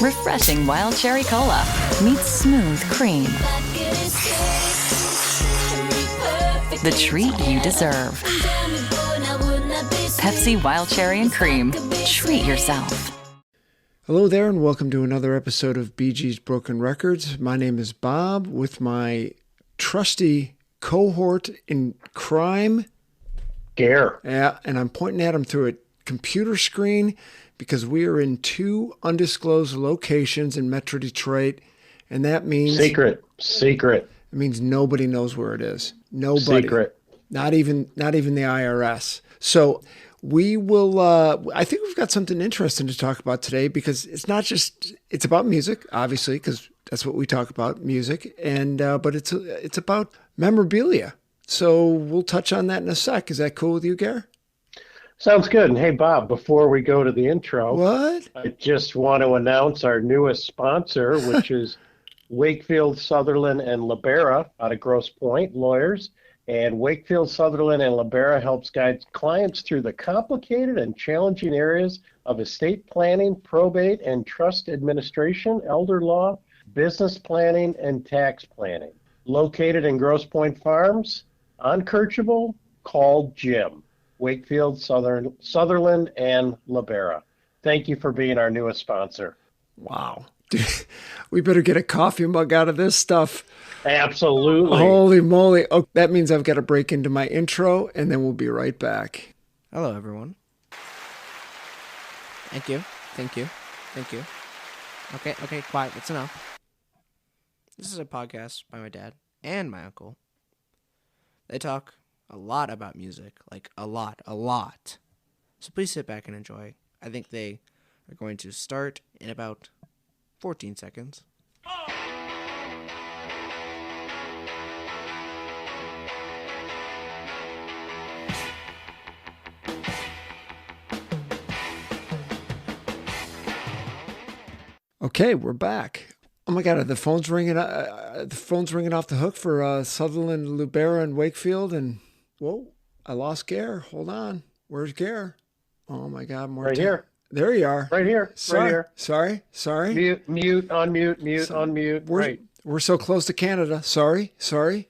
Refreshing wild cherry cola meets smooth cream. The treat you deserve. Pepsi Wild Cherry and Cream. Treat yourself. Hello there, and welcome to another episode of BG's Broken Records. My name is Bob, with my trusty cohort in crime, Gare. Yeah, and I'm pointing at him through a computer screen because we are in two undisclosed locations in Metro Detroit, and that means Secret. It means nobody knows where it is. Nobody. Secret. Not even the IRS. So we will, I think we've got something interesting to talk about today, because it's about music, obviously, because that's what we talk about, music, and but it's about memorabilia. So we'll touch on that in a sec. Is that cool with you, Gare? Sounds good. And hey, Bob, before we go to the intro, What? I just want to announce our newest sponsor, which is Wakefield, Sutherland, and Libera out of Grosse Pointe Lawyers. And Wakefield, Sutherland, and Libera helps guide clients through the complicated and challenging areas of estate planning, probate, and trust administration, elder law, business planning, and tax planning. Located in Grosse Pointe Farms, on Kirchable, call Jim. Wakefield, Sutherland, and Libera. Thank you for being our newest sponsor. Wow. Dude, we better get a coffee mug out of this stuff. Absolutely. Holy moly. Oh, that means I've got to break into my intro, and then we'll be right back. Hello, everyone. Thank you. Okay, quiet. That's enough. This is a podcast by my dad and my uncle. They talk a lot about music, like a lot. So please sit back and enjoy. I think they are going to start in about 14 seconds. Okay, we're back. Oh my God, the phone's ringing. The phone's ringing off the hook for Sutherland, Libera, and Wakefield. And whoa, I lost Gare. Hold on, where's Gare? Oh my God, more Right here. There you are. Right here. Sorry. Right here. Sorry. Mute, unmute. Right. We're so close to Canada. Sorry. Sorry.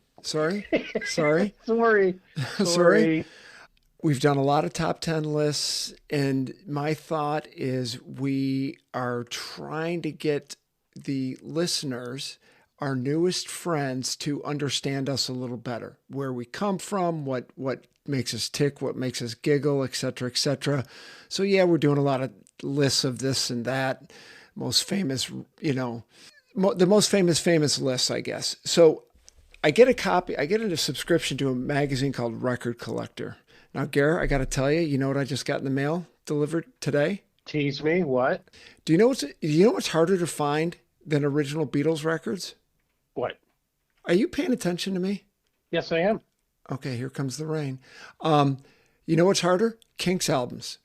We've done a lot of top 10 lists, and my thought is we are trying to get the listeners, our newest friends, to understand us a little better, where we come from, what makes us tick, what makes us giggle, etc., etc. So yeah, we're doing a lot of lists of this and that, most famous, the most famous lists, I guess. So I get a subscription to a magazine called Record Collector. Now, Gare, I got to tell you, you know what I just got in the mail delivered today? Tease me. What? Do you know what's harder to find than original Beatles records? What? Are you paying attention to me? Yes, I am. Okay, here comes the rain. You know what's harder? Kinks albums.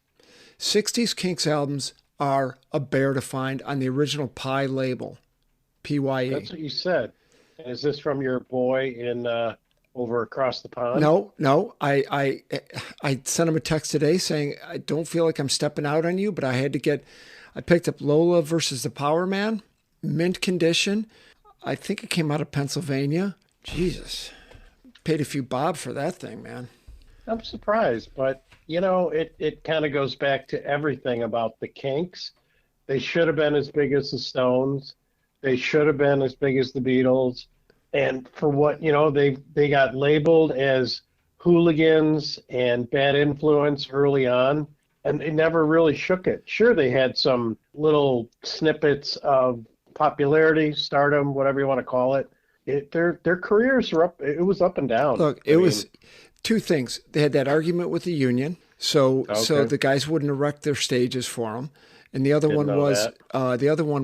60s Kinks albums are a bear to find on the original Pye label, Pye. That's what you said. Is this from your boy in over across the pond? No. I sent him a text today saying I don't feel like I'm stepping out on you, but I picked up Lola versus the Power Man, mint condition. I think it came out of Pennsylvania. Jesus. Paid a few bob for that thing, man. I'm surprised, but it kind of goes back to everything about the Kinks. They should have been as big as the Stones. They should have been as big as the Beatles. And for what, they got labeled as hooligans and bad influence early on, and they never really shook it. Sure, they had some little snippets of popularity, stardom, whatever you want to call it. Their careers were up. It was up and down. Look, it was two things. They had that argument with the union, so the guys wouldn't erect their stages for them. And the other one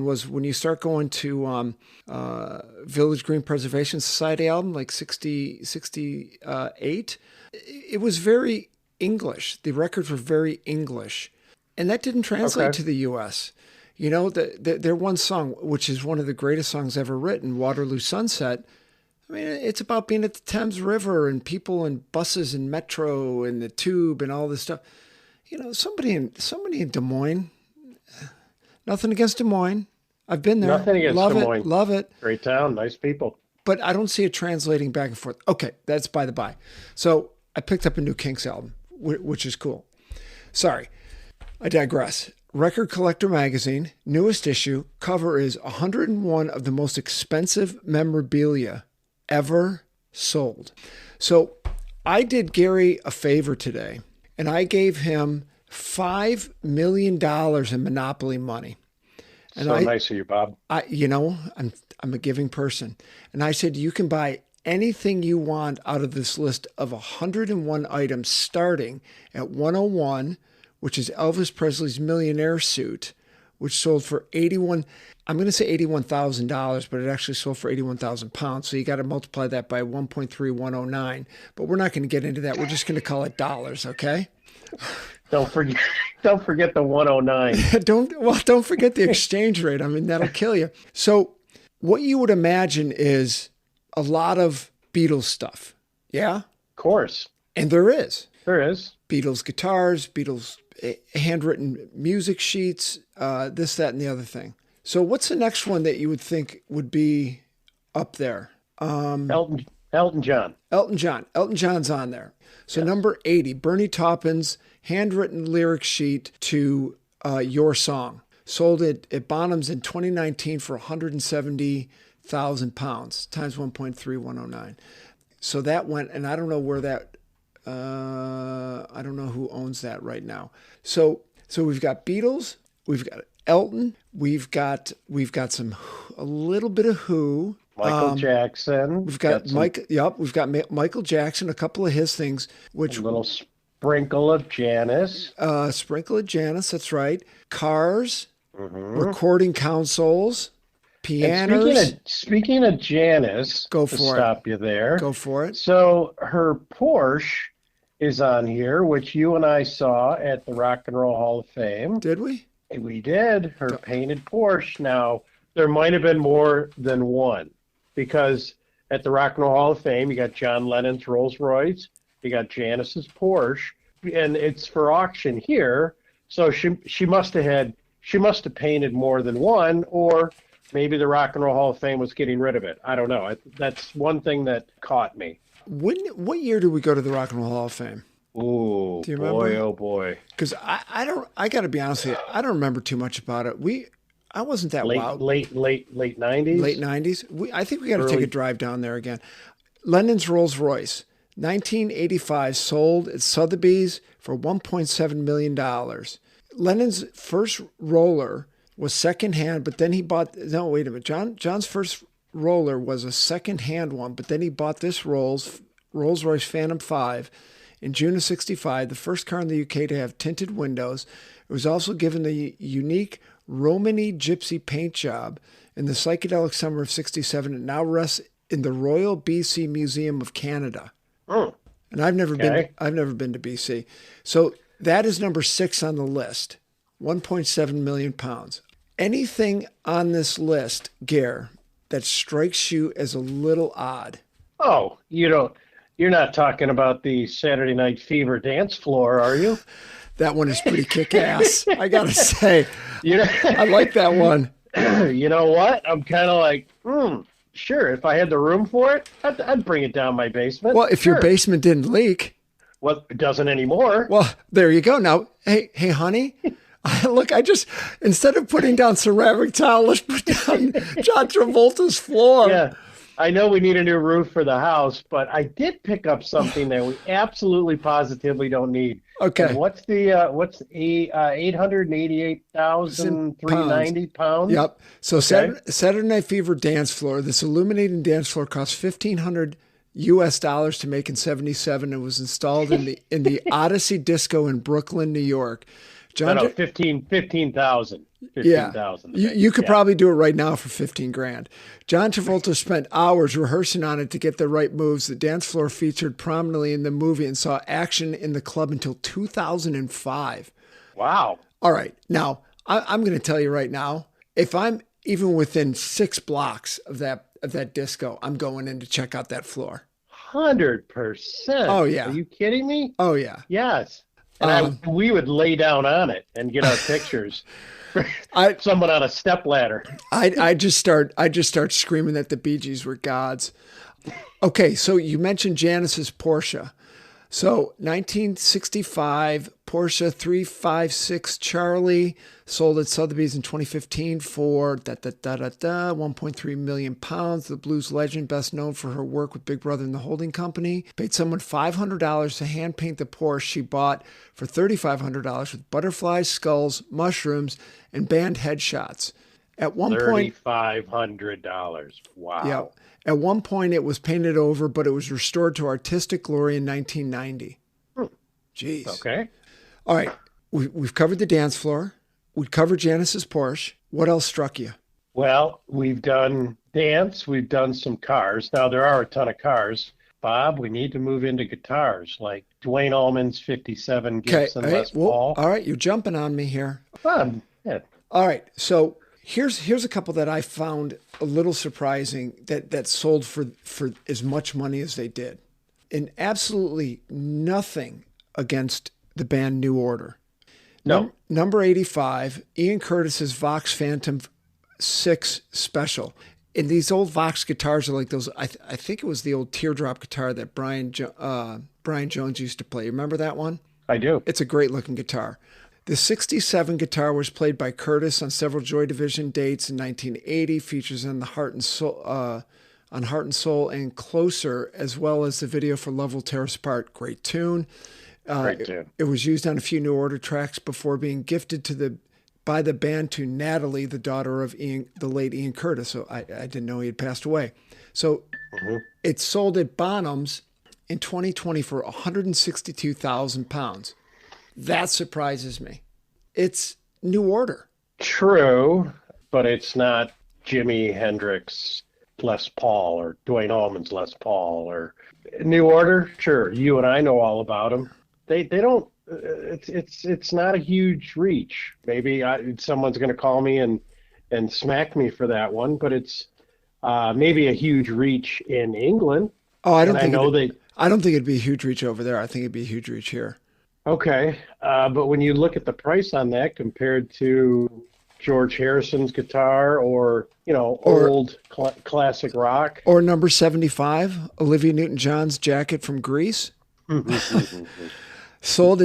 was when you start going to Village Green Preservation Society album, like 68, it was very English. The records were very English. And that didn't translate to the U.S. Their one song, which is one of the greatest songs ever written, Waterloo Sunset, I mean, it's about being at the Thames River and people and buses and metro and the tube and all this stuff. Somebody in Des Moines, nothing against Des Moines, I've been there. Nothing against Love Des it. Moines. Love it. Great town. Nice people. But I don't see it translating back and forth. Okay, that's by the by. So I picked up a new Kinks album, which is cool. Sorry, I digress. Record Collector Magazine, newest issue, cover is 101 of the most expensive memorabilia ever sold. So I did Gary a favor today, and I gave him $5 million in Monopoly money. And so nice of you, Bob. I'm a giving person. And I said, you can buy anything you want out of this list of 101 items starting at 101, which is Elvis Presley's millionaire suit, which sold for $81,000, but it actually sold for 81,000 pounds. So you got to multiply that by 1.3109. But we're not going to get into that. We're just going to call it dollars, okay? Don't forget the 109. Don't forget the exchange rate. I mean, that'll kill you. So what you would imagine is a lot of Beatles stuff. Yeah? Of course. And there is. There is. Beatles guitars, Beatles handwritten music sheets, this, that, and the other thing. So what's the next one that you would think would be up there? Elton John. Elton John. Elton John's on there. So number 80, Bernie Taupin's handwritten lyric sheet to Your Song. Sold at Bonhams in 2019 for 170,000 pounds times 1.3109. So that went, and I don't know where that, I don't know who owns that right now. So we've got Beatles, we've got Elton, we've got a little bit of Who. Michael Jackson. We've got we've got Michael Jackson, a couple of his things, which a little sprinkle of Janis. That's right. Cars, recording consoles, pianos. And speaking of Janis, go for it. Stop you there. Go for it. So her Porsche is on here, which you and I saw at the Rock and Roll Hall of Fame. Did we? We did. Her painted Porsche. Now, there might have been more than one, because at the Rock and Roll Hall of Fame, you got John Lennon's Rolls Royce, you got Janis's Porsche, and it's for auction here. So she must have painted more than one, or maybe the Rock and Roll Hall of Fame was getting rid of it. I don't know. That's one thing that caught me. What year did we go to the Rock and Roll Hall of Fame? Ooh, do you remember? Boy, oh boy. Because I got to be honest with you, I don't remember too much about it. I wasn't that wild. Late 90s? Late 90s. I think we got to take a drive down there again. Lennon's Rolls Royce, 1985, sold at Sotheby's for $1.7 million. Lennon's first roller was secondhand, but then he bought, no, wait a minute. John's first roller was a secondhand one, but then he bought this Rolls-Royce Phantom 5 in June of 65, the first car in the UK to have tinted windows. It was also given the unique Romany Gypsy paint job in the psychedelic summer of 67. It now rests in the Royal BC Museum of Canada. Oh. And I've never been to BC. So that is number 6 on the list. 1.7 million pounds. Anything on this list, Gare, that strikes you as a little odd? Oh, you're not talking about the Saturday Night Fever dance floor, are you? That one is pretty kick-ass, I got to say. I like that one. You know what? I'm kind of like, sure, if I had the room for it, I'd bring it down my basement. Well, if your basement didn't leak. Well, it doesn't anymore. Well, there you go. Now, hey, honey, look, instead of putting down ceramic tile, let's put down John Travolta's floor. Yeah. I know we need a new roof for the house, but I did pick up something that we absolutely positively don't need. Okay. And what's 888,390 pounds? Yep. So okay. Saturday Night Fever dance floor. This illuminating dance floor cost $1,500 to make in 77. It was installed in the Odyssey Disco in Brooklyn, New York. No, 15,000. Yeah, you could probably do it right now for $15,000. John Travolta spent hours rehearsing on it to get the right moves. The dance floor featured prominently in the movie and saw action in the club until 2005. Wow. All right. Now, I'm going to tell you right now, if I'm even within 6 blocks of that disco, I'm going in to check out that floor. 100%. Oh, yeah. Are you kidding me? Oh, yeah. Yes. And we would lay down on it and get our pictures. Someone on a stepladder. I just start screaming that the Bee Gees were gods. Okay, so you mentioned Janice's Porsche. So 1965 Porsche 356 Charlie sold at Sotheby's in 2015 for 1.3 million pounds. The blues legend, best known for her work with Big Brother and the Holding Company, paid someone $500 to hand paint the Porsche she bought for $3,500 with butterflies, skulls, mushrooms, and band headshots. At one point, $3,500. Wow. Yeah. At one point, it was painted over, but it was restored to artistic glory in 1990. Jeez. Okay. All right. We've covered the dance floor. We've covered Janice's Porsche. What else struck you? Well, we've done dance. We've done some cars. Now, there are a ton of cars. Bob, we need to move into guitars, like Dwayne Allman's 57 Gibson Les Paul. All right. You're jumping on me here. Yeah. All right. So here's a couple that I found a little surprising that sold for as much money as they did. And absolutely nothing against the band New Order. No. Number 85, Ian Curtis's Vox Phantom 6 Special. And these old Vox guitars are like those, I think it was the old teardrop guitar that Brian Jones used to play. Remember that one? I do. It's a great looking guitar. The 67 guitar was played by Curtis on several Joy Division dates in 1980, features on Heart and Soul and Closer, as well as the video for Love Will Tear Us Apart. Great tune. Great tune. It was used on a few New Order tracks before being gifted by the band to Natalie, the daughter of the late Ian Curtis. So I didn't know he had passed away. So it sold at Bonham's in 2020 for 162,000 pounds. That surprises me. It's New Order. True, but it's not Jimi Hendrix Les Paul or Dwayne Allman's Les Paul or New Order. Sure, you and I know all about them. They don't. It's not a huge reach. Maybe someone's going to call me and smack me for that one, but it's maybe a huge reach in England. Oh, I don't think it'd be a huge reach over there. I think it'd be a huge reach here. Okay, but when you look at the price on that compared to George Harrison's guitar or old classic rock. Or number 75, Olivia Newton-John's jacket from Greece. Sold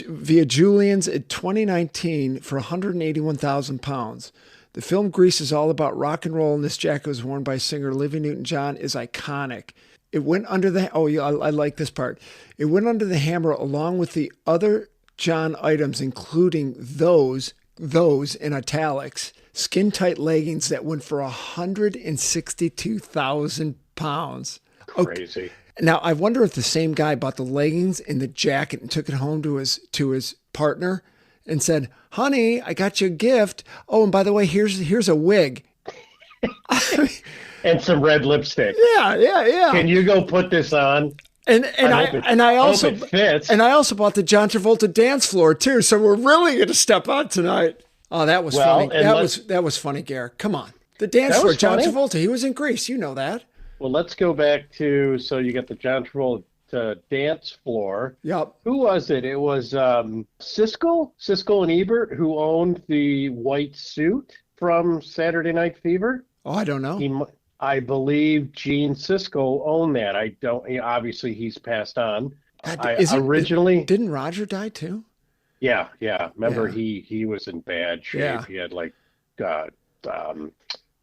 via Julian's in 2019 for 181,000 pounds. The film Grease is all about rock and roll, and this jacket was worn by singer Olivia Newton-John is iconic. It went under the... Oh, yeah, I like this part. It went under the hammer along with the other John items, including those in italics, skin-tight leggings that went for 162,000 pounds. Crazy. Okay. Now, I wonder if the same guy bought the leggings and the jacket and took it home to his partner and said, "Honey, I got you a gift. Oh, and by the way, here's a wig." And some red lipstick. Yeah. Can you go put this on? I also bought the John Travolta dance floor too. So we're really going to step out tonight. Oh, that was funny. That was funny, Garrett. Come on, the dance floor. John Travolta. He was in Greece. You know that. Well, let's go back to you got the John Travolta dance floor. Yep. Who was it? It was Siskel and Ebert who owned the white suit from Saturday Night Fever. Oh, I don't know. I believe Gene Siskel owned that. I don't. Obviously, he's passed on. Didn't Roger die too? Yeah. Remember, he was in bad shape. Yeah. He had like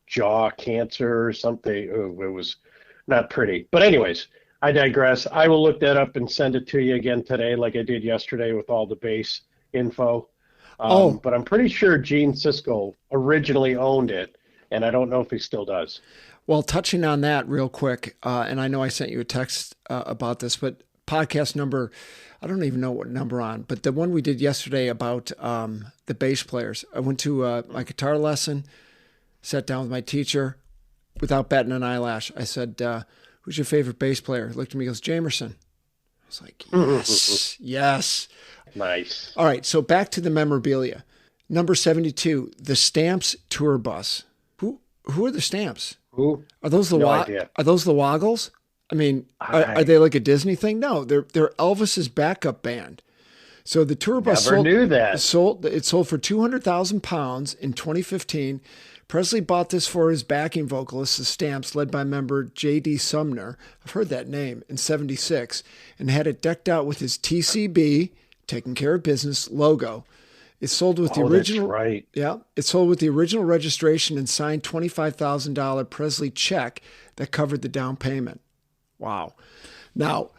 jaw cancer or something. It was not pretty. But anyways, I digress. I will look that up and send it to you again today, like I did yesterday with all the base info. But I'm pretty sure Gene Siskel originally owned it, and I don't know if he still does. Well, touching on that real quick, and I know I sent you a text about this, but podcast number, I don't even know what number on, but the one we did yesterday about the bass players. I went to my guitar lesson, sat down with my teacher without batting an eyelash. I said, "Who's your favorite bass player?" He looked at me and goes, "Jamerson." I was like, yes, yes. Nice. All right, so back to the memorabilia. Number 72, the Stamps tour bus. Who are the Stamps? Who? Are those the Woggles? I mean, are they like a Disney thing? No, they're Elvis's backup band. So the tour bus Never knew that. sold for £200,000 in 2015. Presley bought this for his backing vocalist, the Stamps, led by member J.D. Sumner. I've heard that name, in '76, and had it decked out with his TCB, Taking Care of Business, logo. It sold with the original. That's right. Yeah, it sold with the original registration and signed $25,000 Presley check that covered the down payment. Wow. Now,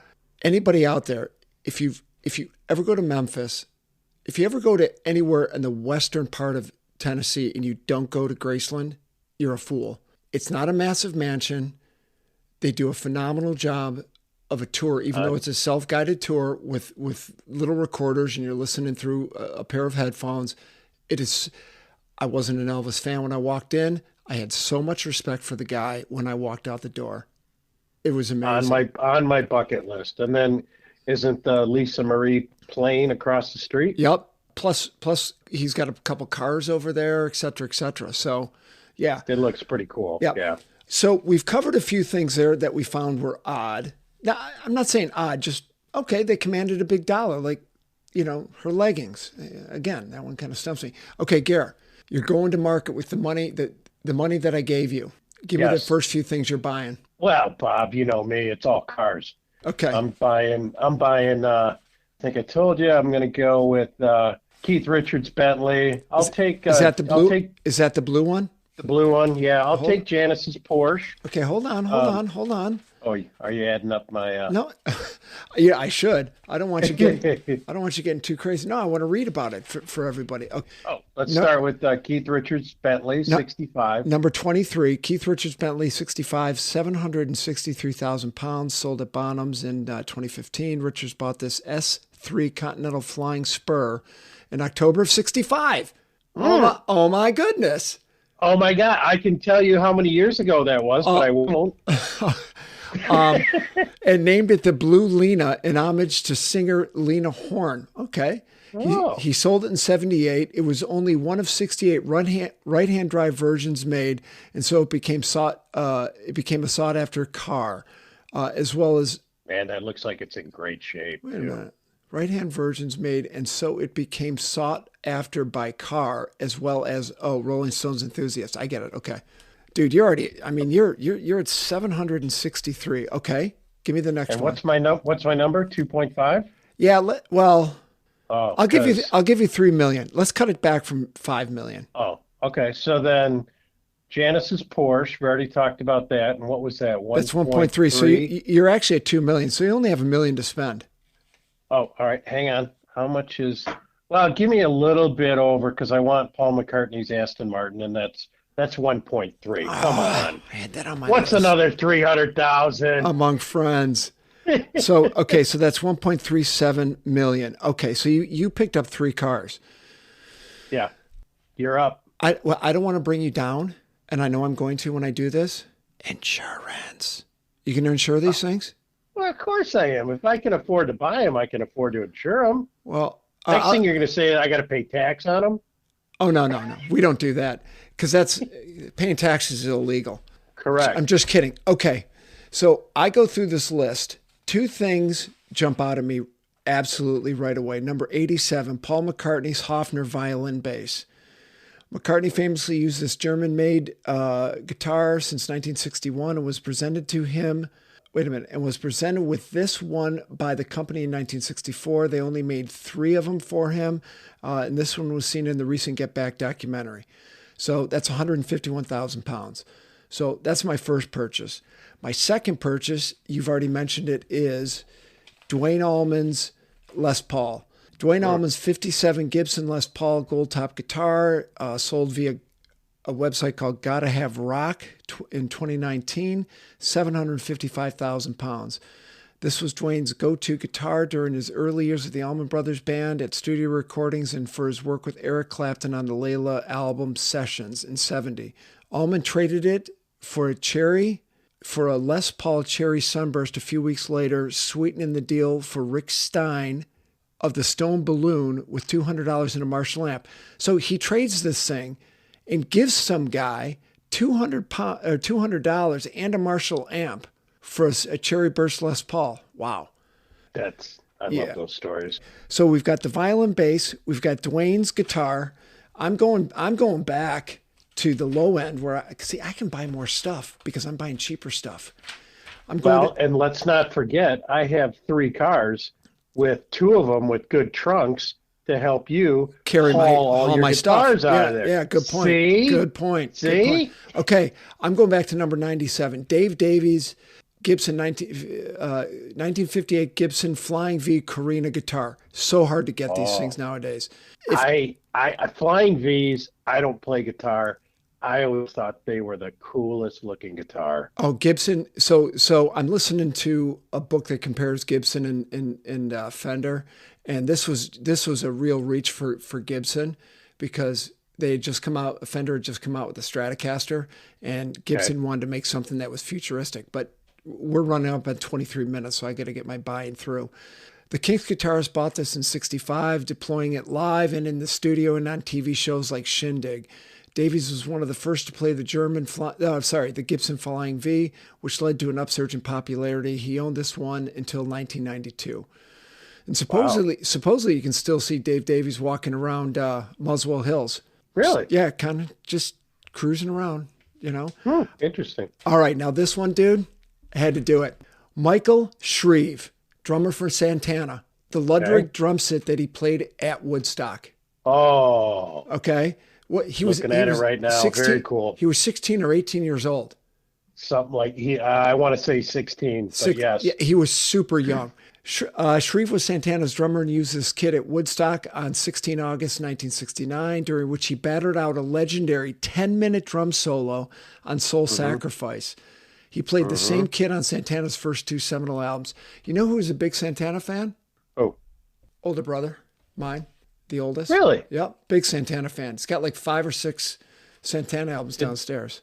anybody out there, if you ever go to Memphis, if you ever go to anywhere in the western part of Tennessee and you don't go to Graceland, you're a fool. It's not a massive mansion. They do a phenomenal job of a tour, even though it's a self-guided tour with little recorders and you're listening through a pair of headphones. I wasn't an Elvis fan when I walked in. I had so much respect for the guy when I walked out the door. It was amazing. On my bucket list. And then isn't the Lisa Marie plane across the street? Yep. Plus he's got a couple cars over there, et cetera, et cetera. So, yeah. It looks pretty cool. Yep. Yeah. So we've covered a few things there that we found were odd. Now, I'm not saying odd, just, okay, they commanded a big dollar, like, her leggings. Again, that one kind of stumps me. Okay, Gare, you're going to market with the money that I gave you. Give me the first few things you're buying. Well, Bob, you know me, it's all cars. Okay. I'm buying, I think I told you, I'm going to go with Keith Richards Bentley. Is that the blue? Is that the blue one? The blue one, yeah. I'll take Janice's Porsche. Okay, hold on. Oh, are you adding up my? No, yeah, I should. I don't want you getting too crazy. No, I want to read about it for everybody. Okay. Let's start with Keith Richards Bentley, 65. Number 23, Keith Richards Bentley, 65, 763,000 pounds, sold at Bonhams in 2015. Richards bought this S3 Continental Flying Spur in October of 65. Oh my goodness. Oh my God! I can tell you how many years ago that was, but I won't. And named it the Blue Lena in homage to singer Lena Horne. Okay. He sold it in 78. It was only one of 68 right-hand drive versions made, and so it became a sought-after car, as well as. Man, that looks like it's in great shape. Wait a minute. Right-hand versions made, and so it became sought after by car, as well as Rolling Stones enthusiasts. I get it. Okay. Dude, you're at 763. Okay, give me the next one. What's my number? 2.5. Yeah. I'll give you 3 million. Let's cut it back from 5 million. Oh, okay. So then, Janice's Porsche. We already talked about that. And what was that? That's 1.3. So you're actually at 2 million. So you only have $1 million to spend. Oh, all right. Hang on. How much is? Well, give me a little bit over because I want Paul McCartney's Aston Martin, and that's 1.3. Come on. I had that on my What's list. Another 300,000 among friends? So that's 1.37 million. Okay, so you picked up 3 cars. Yeah, you're up. I don't want to bring you down, and I know I'm going to when I do this. Insurance. You can insure these things? Well, of course I am. If I can afford to buy them, I can afford to insure them. Well, next thing you're going to say, I got to pay tax on them. Oh no, we don't do that because that's paying taxes is illegal. Correct. I'm just kidding. Okay, so I go through this list. 2 things jump out at me absolutely right away. Number 87, Paul McCartney's Hofner violin bass. McCartney famously used this German-made guitar since 1961 and was presented to him. And was presented with this one by the company in 1964. They only made 3 of them for him, and this one was seen in the recent Get Back documentary. So that's 151,000 pounds. So that's my first purchase. My second purchase, you've already mentioned it, is Dwayne Allman's Les Paul. Dwayne Allman's 57 Gibson Les Paul gold top guitar, sold via a website called Gotta Have Rock in 2019, 755,000 pounds. This was Dwayne's go-to guitar during his early years with the Allman Brothers Band at studio recordings and for his work with Eric Clapton on the Layla album Sessions in 70. Allman traded it for a Les Paul Cherry Sunburst a few weeks later, sweetening the deal for Rick Stein of the Stone Balloon with $200 in a Marshall amp. So he trades this thing and gives some guy $200 and a Marshall amp for a Cherry Burst Les Paul. Wow. I love those stories. So we've got the violin bass, we've got Dwayne's guitar. I'm going back to the low end where I can buy more stuff because I'm buying cheaper stuff. And let's not forget, I have 3 cars with 2 of them with good trunks to help you carry all my stuff out of there. Yeah, good point. See? Good point. See? Good point. Okay, I'm going back to number 97. Dave Davies, Gibson 1958 Gibson Flying V Carina guitar. So hard to get these things nowadays. I Flying V's, I don't play guitar. I always thought they were the coolest looking guitar. Oh, Gibson. So I'm listening to a book that compares Gibson and Fender, and this was a real reach for Gibson because they had just come out. Fender had just come out with the Stratocaster, and Gibson wanted to make something that was futuristic. But we're running up at 23 minutes, so I got to get my buying through. The Kinks guitarist bought this in '65, deploying it live and in the studio and on TV shows like Shindig. Davies was one of the first to play the the Gibson Flying V, which led to an upsurge in popularity. He owned this one until 1992. And supposedly you can still see Dave Davies walking around Muswell Hills. Really? Yeah, kind of just cruising around, Interesting. All right, now this one, dude, I had to do it. Michael Shreve, drummer for Santana, the Ludwig drum set that he played at Woodstock. Oh. Okay. He was looking at it right now. 16, very cool. He was 16 or 18 years old. Something like I want to say 16, but yes. Yeah, he was super young. Shreve was Santana's drummer and used this kit at Woodstock on 16 August 1969, during which he battered out a legendary 10-minute drum solo on Soul Sacrifice. He played the same kit on Santana's first 2 seminal albums. You know who was a big Santana fan? Oh. Older brother, mine. The oldest. Really? Yep. Big Santana fan. He's got like 5 or 6 Santana albums downstairs.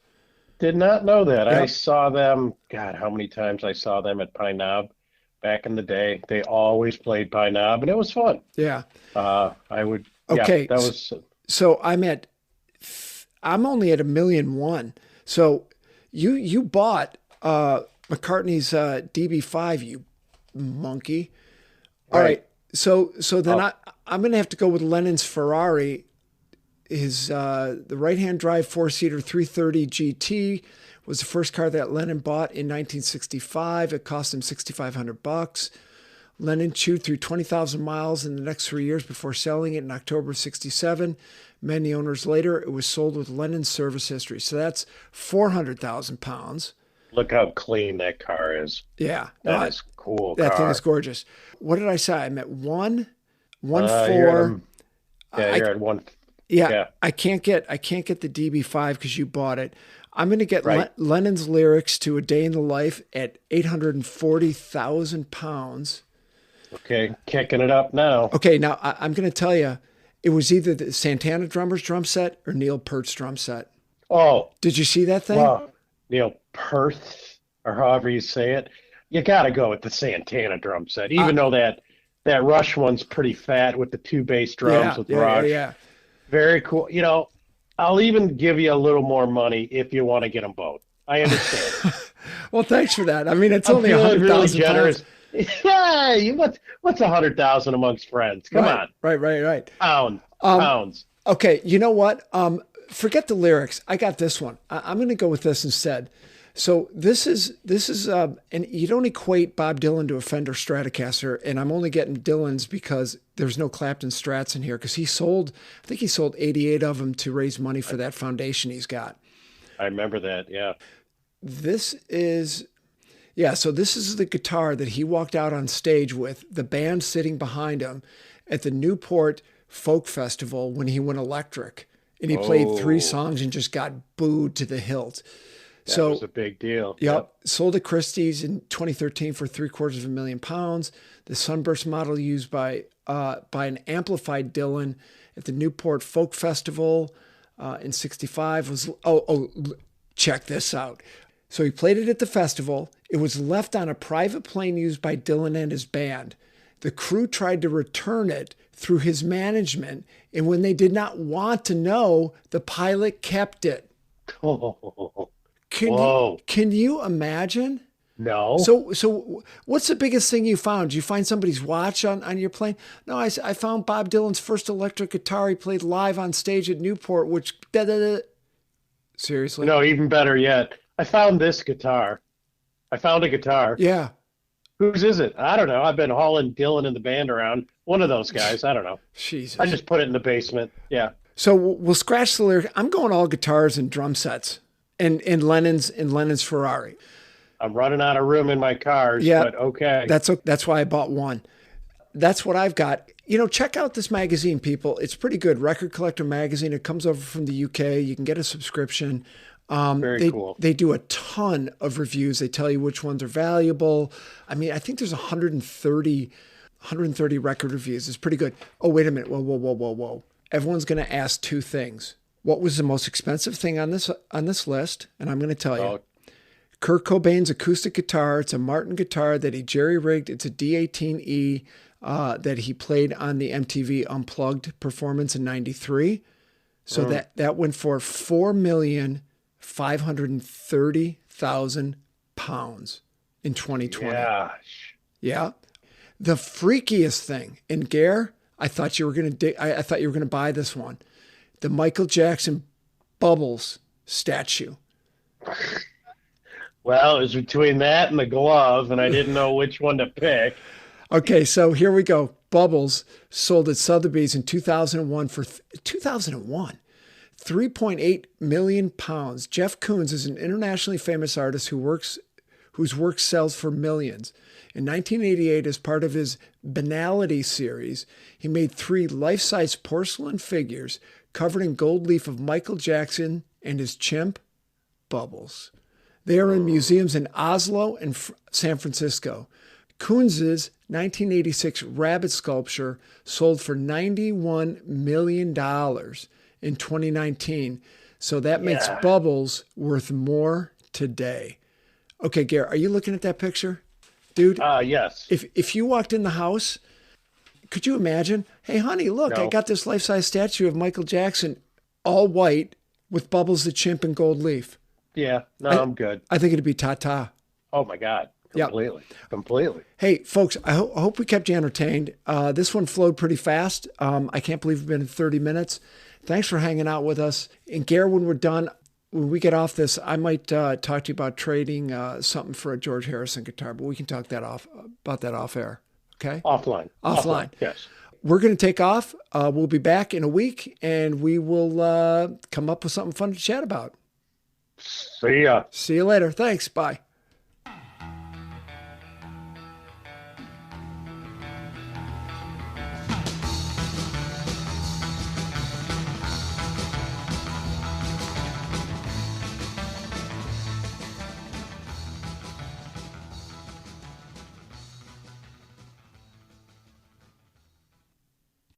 Did not know that. Yep. I saw them, God, how many times I saw them at Pine Knob back in the day. They always played Pine Knob, and it was fun. Yeah. Okay. That was. So I'm only at 1,000,001. So you bought McCartney's DB5, you monkey. All right. So then I'm going to have to go with Lennon's Ferrari. The right-hand drive 4-seater 330 GT was the first car that Lennon bought in 1965. It cost him $6,500. Lennon chewed through 20,000 miles in the next 3 years before selling it in October of '67. Many owners later, it was sold with Lennon's service history. So that's 400,000 pounds. Look how clean that car is. Yeah. That is cool. That thing is gorgeous. What did I say? I'm at 1, 4. You're at 1. Yeah. I can't get the DB5 because you bought it. I'm going to get Lennon's lyrics to A Day in the Life at 840,000 pounds. Okay. Kicking it up now. Okay. Now I'm going to tell you, it was either the Santana drummer's drum set or Neil Peart's drum set. Oh. Did you see that thing? Well, Neil Peart, or however you say it. You got to go with the Santana drum set, even though that Rush one's pretty fat with the 2 bass drums with Rush. Yeah. Very cool. I'll even give you a little more money if you want to get them both. I understand. Well, thanks for that. I mean, it's only 100,000 really generous. pounds. Yeah, what's 100,000 amongst friends? Come on. Right. Pounds. Okay, you know what? Forget the lyrics. I got this one. I'm going to go with this instead. So this is, and you don't equate Bob Dylan to a Fender Stratocaster, and I'm only getting Dylan's because there's no Clapton Strats in here because I think he sold 88 of them to raise money for that foundation he's got. I remember that, yeah. This is the guitar that he walked out on stage with, the band sitting behind him at the Newport Folk Festival when he went electric. And he played 3 songs and just got booed to the hilt. That was a big deal. Yep. Sold at Christie's in 2013 for £750,000. The Sunburst model used by an amplified Dylan at the Newport Folk Festival in '65 was, check this out. So he played it at the festival. It was left on a private plane used by Dylan and his band. The crew tried to return it through his management, and when they did not want to know, the pilot kept it. Oh. Can you imagine? No. So what's the biggest thing you found? Did you find somebody's watch on your plane? No, I found Bob Dylan's first electric guitar he played live on stage at Newport, which... Seriously? No, even better yet. I found this guitar. I found a guitar. Yeah. Whose is it? I don't know. I've been hauling Dylan and the band around. One of those guys. I don't know. Jesus. I just put it in the basement. Yeah. So we'll scratch the lyric. I'm going all guitars and drum sets and Lennon's Ferrari. I'm running out of room in my cars, but okay. That's why I bought one. That's what I've got. Check out this magazine, people. It's pretty good. Record Collector Magazine. It comes over from the UK. You can get a subscription. Very cool. They do a ton of reviews. They tell you which ones are valuable. I mean, I think there's 130 record reviews. It's pretty good. Oh, wait a minute. Whoa. Everyone's going to ask two things. What was the most expensive thing on this list? And I'm going to tell you. Kurt Cobain's acoustic guitar. It's a Martin guitar that he jerry-rigged. It's a D18E that he played on the MTV Unplugged performance in '93. So that went for £4,530,000 in 2020. Yeah. The freakiest thing, and Gare, I thought you were going to buy this one. The Michael Jackson Bubbles statue. Well, it was between that and the glove, and I didn't know which one to pick. Okay, so here we go. Bubbles sold at Sotheby's in 2001 for 3.8 million pounds. Jeff Koons is an internationally famous artist whose work sells for millions. In 1988, as part of his Banality series, he made 3 life-size porcelain figures covered in gold leaf of Michael Jackson and his chimp, Bubbles. They are in museums in Oslo and San Francisco. Koons's 1986 rabbit sculpture sold for $91 million in 2019. So that makes Bubbles worth more today. Okay, Gare, are you looking at that picture? Dude? Yes. If you walked in the house, could you imagine? Hey, honey, look, I got this life-size statue of Michael Jackson, all white, with Bubbles the chimp and gold leaf. Yeah, I'm good. I think it'd be ta-ta. Oh, my God. Completely. Hey, folks, I hope we kept you entertained. This one flowed pretty fast. I can't believe we've been in 30 minutes. Thanks for hanging out with us. And Gare, when we're done, when we get off this, I might talk to you about trading something for a George Harrison guitar, but we can talk about that off air. Okay? Offline. Yes. We're going to take off. We'll be back in a week, and we will come up with something fun to chat about. See ya. See you later. Thanks. Bye.